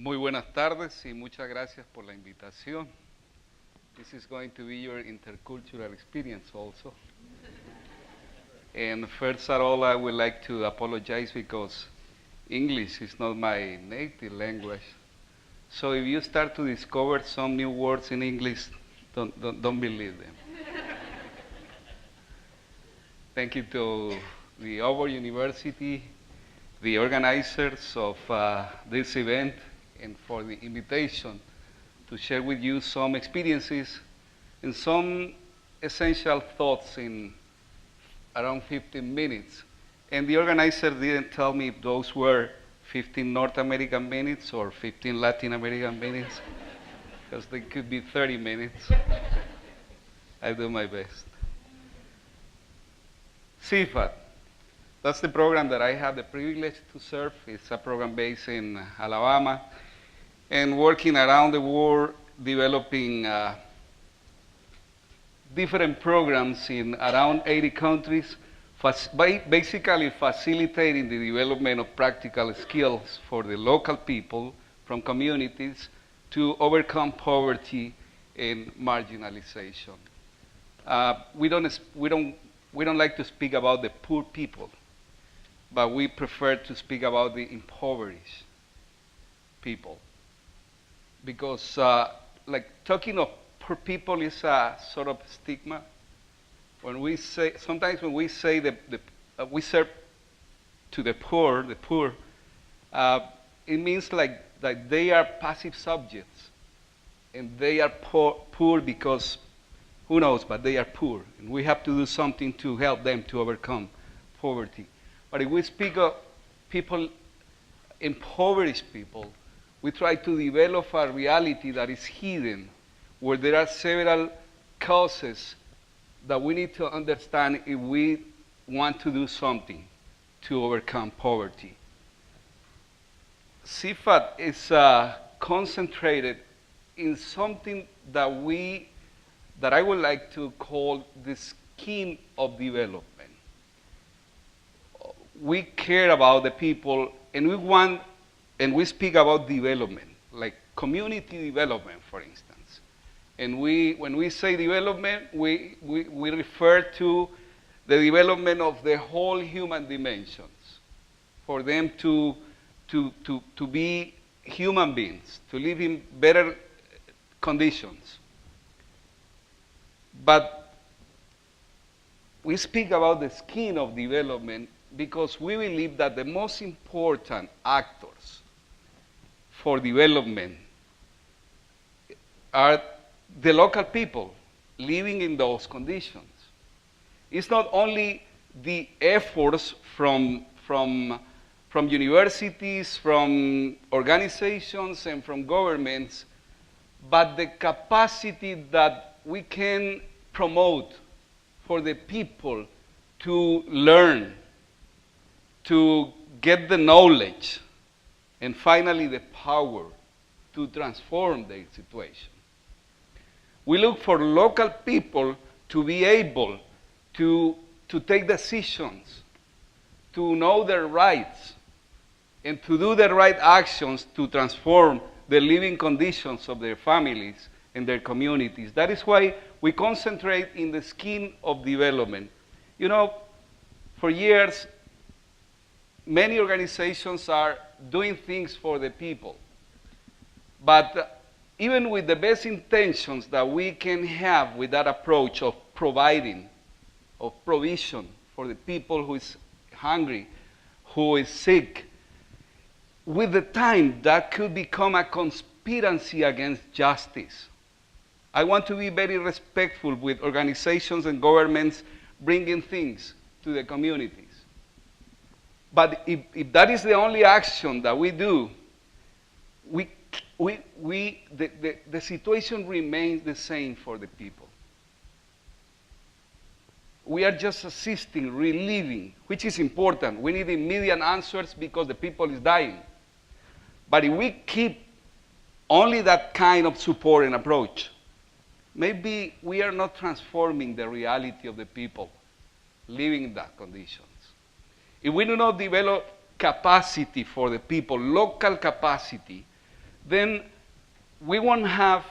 Muy buenas tardes y muchas gracias por la invitación. This is going to be your intercultural experience also. And first of all, I would like to apologize because English is not my native language. So if you start to discover some new words in English, don't believe them. Thank you to the Auburn University, the organizers of this event, and for the invitation to share with you some experiences and some essential thoughts in around 15 minutes. And the organizer didn't tell me if those were 15 North American minutes or 15 Latin American minutes, because they could be 30 minutes. I do my best. SIFAT, that's the program that I have the privilege to serve. It's a program based in Alabama and working around the world, developing different programs in around 80 countries, basically facilitating the development of practical skills for the local people from communities to overcome poverty and marginalization. We don't like to speak about the poor people, but we prefer to speak about the impoverished people. Because like talking of poor people is a sort of stigma. Sometimes when we say we serve to the poor, it means like that they are passive subjects, and they are poor because who knows, but they are poor, and we have to do something to help them to overcome poverty. But if we speak of people, impoverished people, we try to develop a reality that is hidden, where there are several causes that we need to understand if we want to do something to overcome poverty. SIFAT is concentrated in something that I would like to call the skin of development. We care about the people, and we speak about development, like community development, for instance. And when we say development, we refer to the development of the whole human dimensions, for them to be human beings, to live in better conditions. But we speak about the skin of development because we believe that the most important actors for development are the local people living in those conditions. It's not only the efforts from universities, from organizations, and from governments, but the capacity that we can promote for the people to learn, to get the knowledge, and finally the power to transform their situation. We look for local people to be able to take decisions, to know their rights, and to do the right actions to transform the living conditions of their families and their communities. That is why we concentrate in the skin of development. You know, for years, many organizations are doing things for the people. But even with the best intentions that we can have with that approach of providing, of provision for the people who is hungry, who is sick, with the time that could become a conspiracy against justice. I want to be very respectful with organizations and governments bringing things to the communities. But if that is the only action that we do, the situation remains the same for the people. We are just assisting, relieving, which is important. We need immediate answers because the people is dying. But if we keep only that kind of support and approach, maybe we are not transforming the reality of the people living in that conditions. If we do not develop capacity for the people, local capacity, then we won't have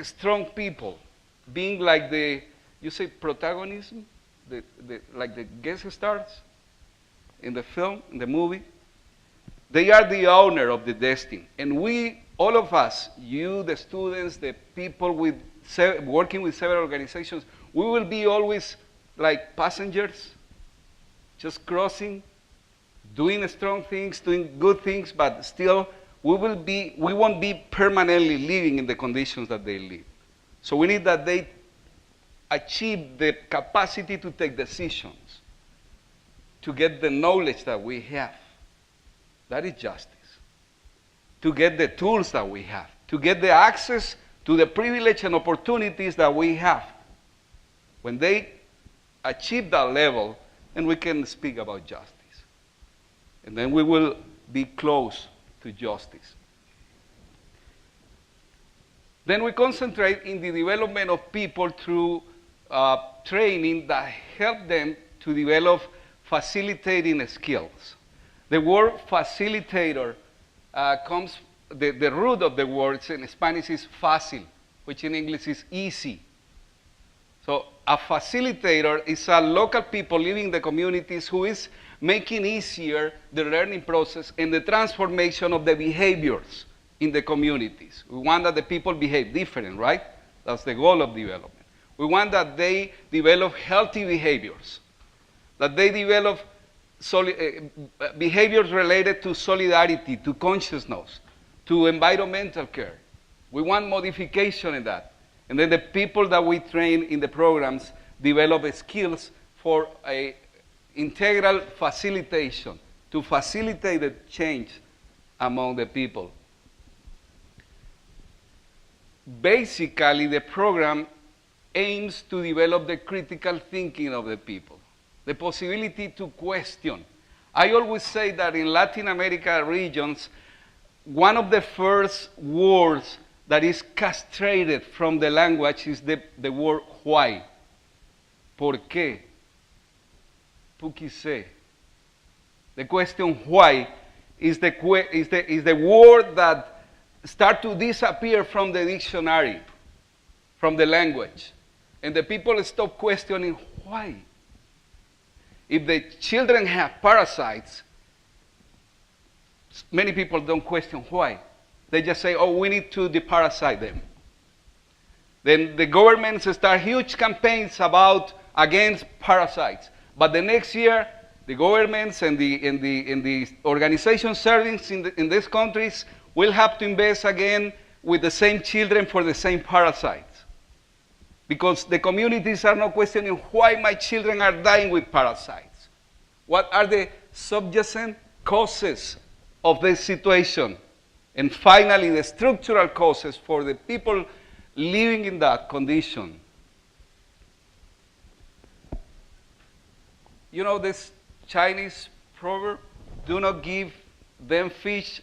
strong people being like you say protagonism, like the guest stars in the film, in the movie. They are the owner of the destiny. And we, all of us, you, the students, the people working with several organizations, we will be always like passengers, just crossing, doing strong things, doing good things, but still we won't be permanently living in the conditions that they live. So we need that they achieve the capacity to take decisions, to get the knowledge that we have. That is justice. To get the tools that we have, to get the access to the privilege and opportunities that we have. When they achieve that level, then we can speak about justice. And then we will be close to justice. Then we concentrate in the development of people through training that help them to develop facilitating skills. The word facilitator comes, the root of the word in Spanish is fácil, which in English is easy. So a facilitator is a local people living in the communities who is making easier the learning process and the transformation of the behaviors in the communities. We want that the people behave different, right? That's the goal of development. We want that they develop healthy behaviors, that they develop behaviors related to solidarity, to consciousness, to environmental care. We want modification in that. And then the people that we train in the programs develop skills for a integral facilitation, to facilitate the change among the people. Basically, the program aims to develop the critical thinking of the people, the possibility to question. I always say that in Latin America regions, one of the first words that is castrated from the language is the word why. ¿Por qué? ¿Por qué sé? The question why is the word that starts to disappear from the dictionary, from the language. And the people stop questioning why. If the children have parasites, many people don't question why. They just say, oh, we need to deparasite them. Then the governments start huge campaigns against parasites. But the next year, the governments and the organizations serving in these countries will have to invest again with the same children for the same parasites. Because the communities are not questioning why my children are dying with parasites. What are the subjacent causes of this situation? And finally, the structural causes for the people living in that condition. You know this Chinese proverb, do not give them fish,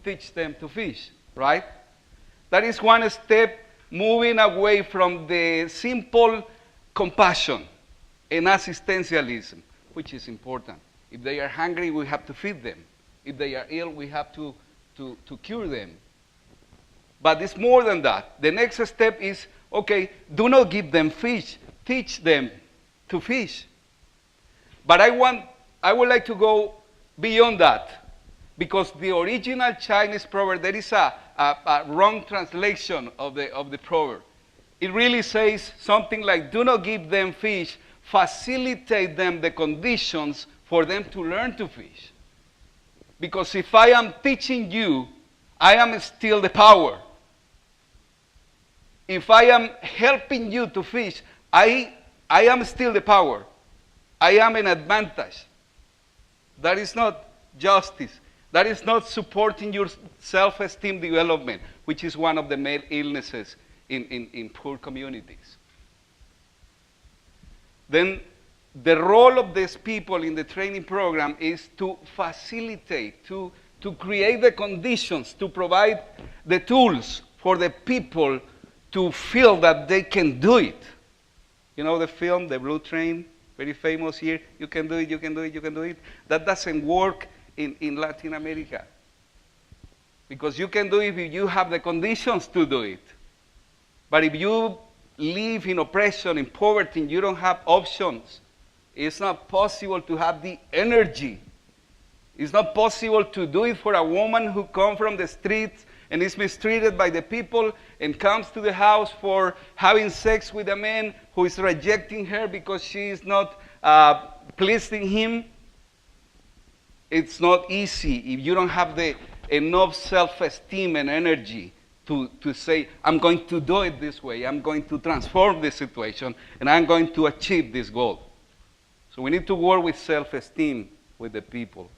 teach them to fish, right? That is one step moving away from the simple compassion and assistencialism, which is important. If they are hungry, we have to feed them. If they are ill, we have to cure them. But it's more than that. The next step is, okay, do not give them fish, teach them to fish. But I would like to go beyond that, because the original Chinese proverb, there is a wrong translation of the proverb. It really says something like, do not give them fish, facilitate them the conditions for them to learn to fish. Because if I am teaching you, I am still the power. If I am helping you to fish, I am still the power. I am an advantage. That is not justice. That is not supporting your self-esteem development, which is one of the main illnesses in poor communities. Then the role of these people in the training program is to facilitate, to create the conditions, to provide the tools for the people to feel that they can do it. You know the film, The Blue Train, very famous here, you can do it, you can do it, you can do it. That doesn't work in Latin America. Because you can do it if you have the conditions to do it. But if you live in oppression, in poverty, and you don't have options, it's not possible to have the energy. It's not possible to do it for a woman who comes from the streets and is mistreated by the people and comes to the house for having sex with a man who is rejecting her because she is not pleasing him. It's not easy if you don't have the enough self-esteem and energy to say, I'm going to do it this way, I'm going to transform this situation, and I'm going to achieve this goal. So we need to work with self-esteem with the people.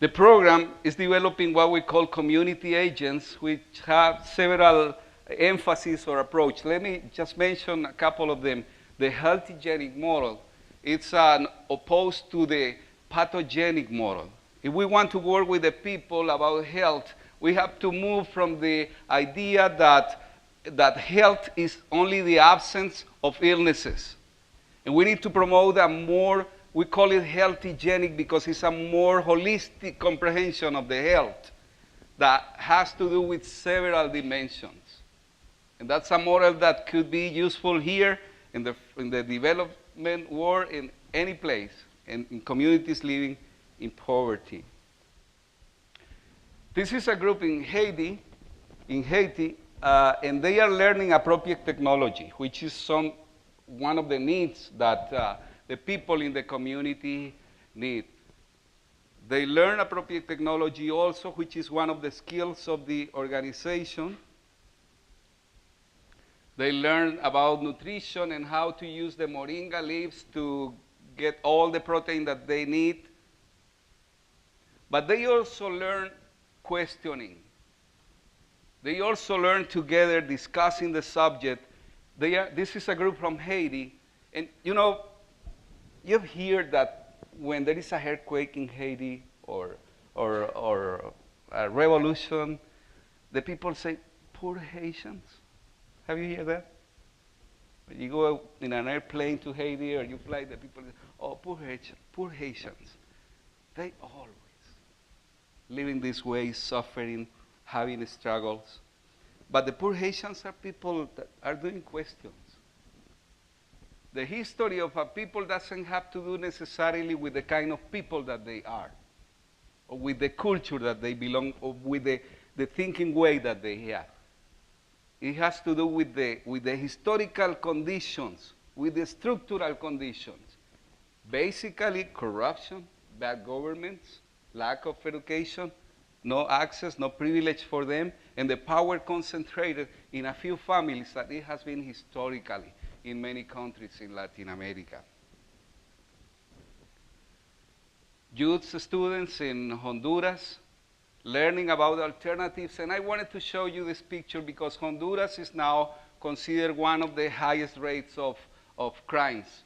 The program is developing what we call community agents, which have several emphases or approach. Let me just mention a couple of them. The healthygenic model, it's opposed to the pathogenic model. If we want to work with the people about health, we have to move from the idea that health is only the absence of illnesses. And we need to promote a more, we call it healthygenic because it's a more holistic comprehension of the health that has to do with several dimensions. And that's a model that could be useful here in the development world, in any place, and in communities living in poverty. This is a group in Haiti, and they are learning appropriate technology, which is one of the needs that the people in the community need. They learn appropriate technology also, which is one of the skills of the organization. They learn about nutrition and how to use the moringa leaves to get all the protein that they need. But they also learn questioning. They also learn together discussing the subject. This is a group from Haiti, and you've heard that when there is a earthquake in Haiti or a revolution, the people say, "Poor Haitians." Have you heard that? When you go in an airplane to Haiti or you fly, the people say, "Oh, poor Haitians." They always living this way, suffering, having struggles. But the poor Haitians are people that are doing questions. The history of a people doesn't have to do necessarily with the kind of people that they are, or with the culture that they belong, or with the thinking way that they have. It has to do with the historical conditions, with the structural conditions. Basically, corruption, bad governments, lack of education, no access, no privilege for them, and the power concentrated in a few families that it has been historically in many countries in Latin America. Youth students in Honduras learning about alternatives, and I wanted to show you this picture because Honduras is now considered one of the highest rates of crimes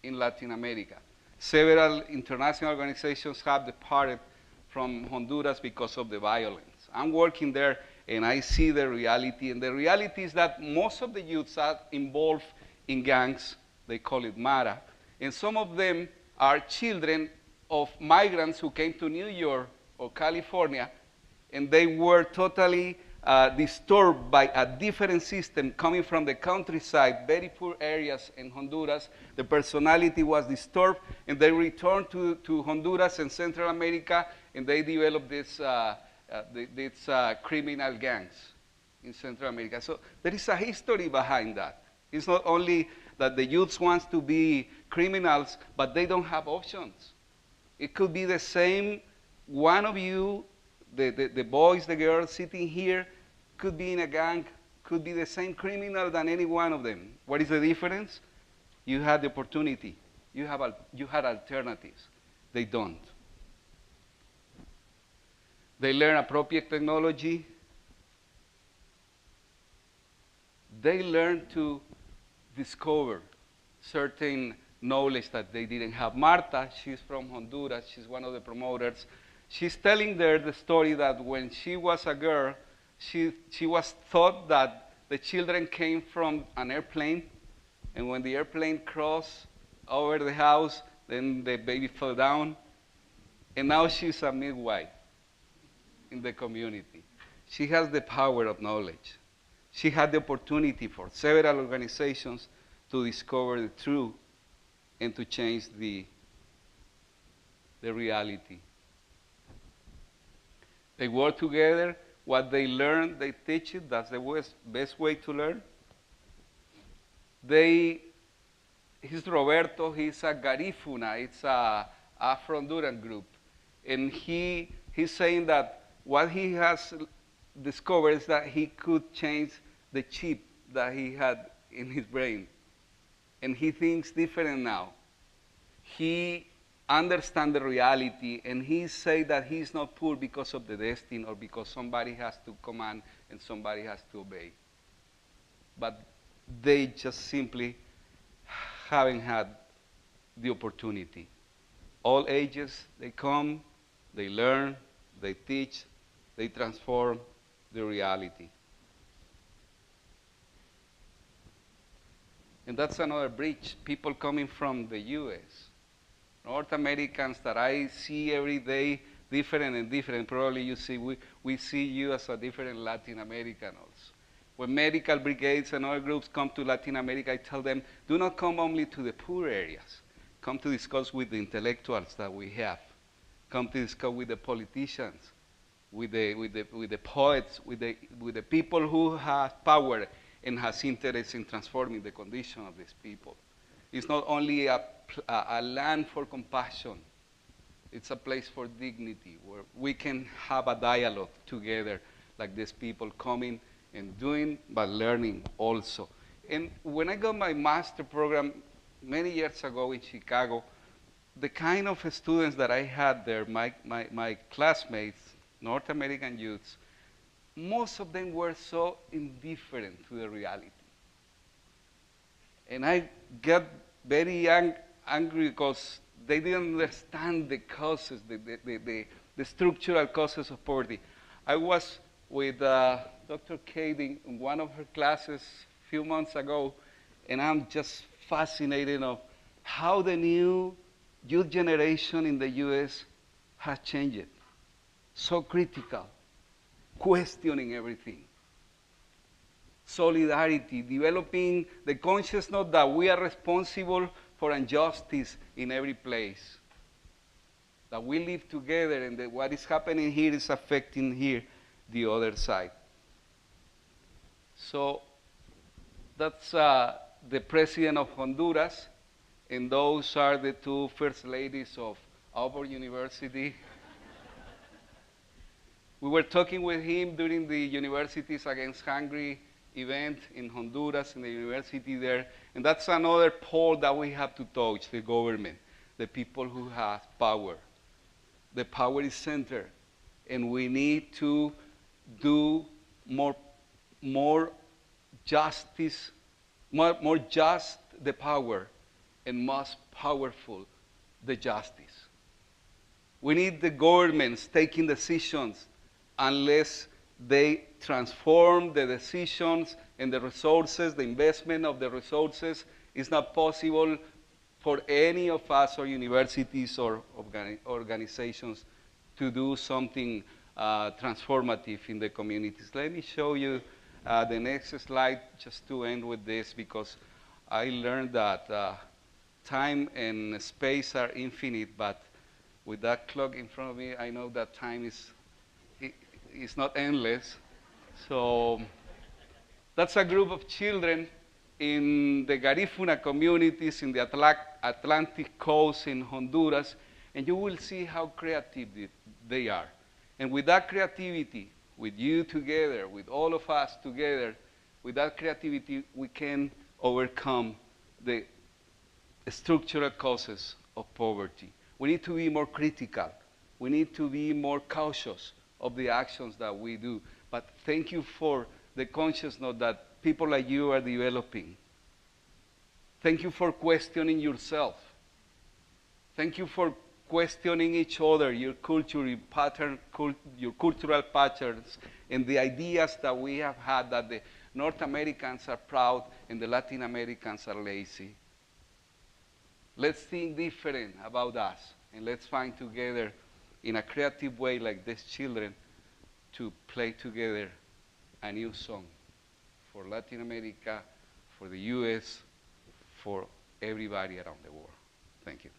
in Latin America. Several international organizations have departed from Honduras because of the violence. I'm working there and I see the reality, and the reality is that most of the youths are involved in gangs. They call it Mara, and some of them are children of migrants who came to New York or California, and they were totally disturbed by a different system coming from the countryside, very poor areas in Honduras. The personality was disturbed, and they returned to Honduras and Central America, and they developed these criminal gangs in Central America. So there is a history behind that. It's not only that the youth wants to be criminals, but they don't have options. It could be the same one of you, the boys, the girls sitting here, could be in a gang, could be the same criminal than any one of them. What is the difference? You had the opportunity. You had alternatives. They don't. They learn appropriate technology. They learn to discover certain knowledge that they didn't have. Marta, she's from Honduras. She's one of the promoters. She's telling there the story that when she was a girl, she was taught that the children came from an airplane, and when the airplane crossed over the house, then the baby fell down, and now she's a midwife. in the community. She has the power of knowledge. She had the opportunity for several organizations to discover the truth and to change the reality. They work together. What they learn, they teach it. That's the best way to learn. He's Roberto. He's a Garifuna. It's a Afro-Honduran group. And he's saying that what he has discovered is that he could change the chip that he had in his brain. And he thinks different now. He understands the reality, and he says that he's not poor because of the destiny or because somebody has to command and somebody has to obey. But they just simply haven't had the opportunity. All ages, they come, they learn, they teach, they transform the reality. And that's another bridge. People coming from the U.S., North Americans that I see every day, different and different. Probably you see, we see you as a different Latin American also. When medical brigades and other groups come to Latin America, I tell them, do not come only to the poor areas. Come to discuss with the intellectuals that we have. Come to discuss with the politicians, with the poets, with the people who have power and has interest in transforming the condition of these people. It's not only a land for compassion. It's a place for dignity where we can have a dialogue together like these people coming and doing, but learning also. And when I got my master program many years ago in Chicago, the kind of students that I had there, my classmates, North American youths, most of them were so indifferent to the reality. And I got very angry because they didn't understand the causes, the structural causes of poverty. I was with Dr. Katie in one of her classes a few months ago, and I'm just fascinated of how the new youth generation in the U.S. has changed. So critical, questioning everything. Solidarity, developing the consciousness that we are responsible for injustice in every place. That we live together and that what is happening here is affecting here the other side. So that's the president of Honduras, and those are the two first ladies of Auburn University. We were talking with him during the Universities Against Hunger event in Honduras, in the university there, and that's another pole that we have to touch, the government, the people who have power. The power is centered, and we need to do more justice, more just the power, and most powerful the justice. We need the governments taking decisions unless they transform the decisions and the resources, the investment of the resources. It's not possible for any of us or universities or organizations to do something transformative in the communities. Let me show you the next slide just to end with this, because I learned that time and space are infinite, but with that clock in front of me, I know that time is not endless. So that's a group of children in the Garifuna communities in the Atlantic coast in Honduras, and you will see how creative they are. And with that creativity, with you together, with all of us together, with that creativity, we can overcome the structural causes of poverty. We need to be more critical. We need to be more cautious of the actions that we do. But thank you for the consciousness that people like you are developing. Thank you for questioning yourself. Thank you for questioning each other, your culture, your cultural patterns, and the ideas that we have had that the North Americans are proud and the Latin Americans are lazy. Let's think different about us, and let's find together in a creative way like these children to play together a new song for Latin America, for the US, for everybody around the world. Thank you.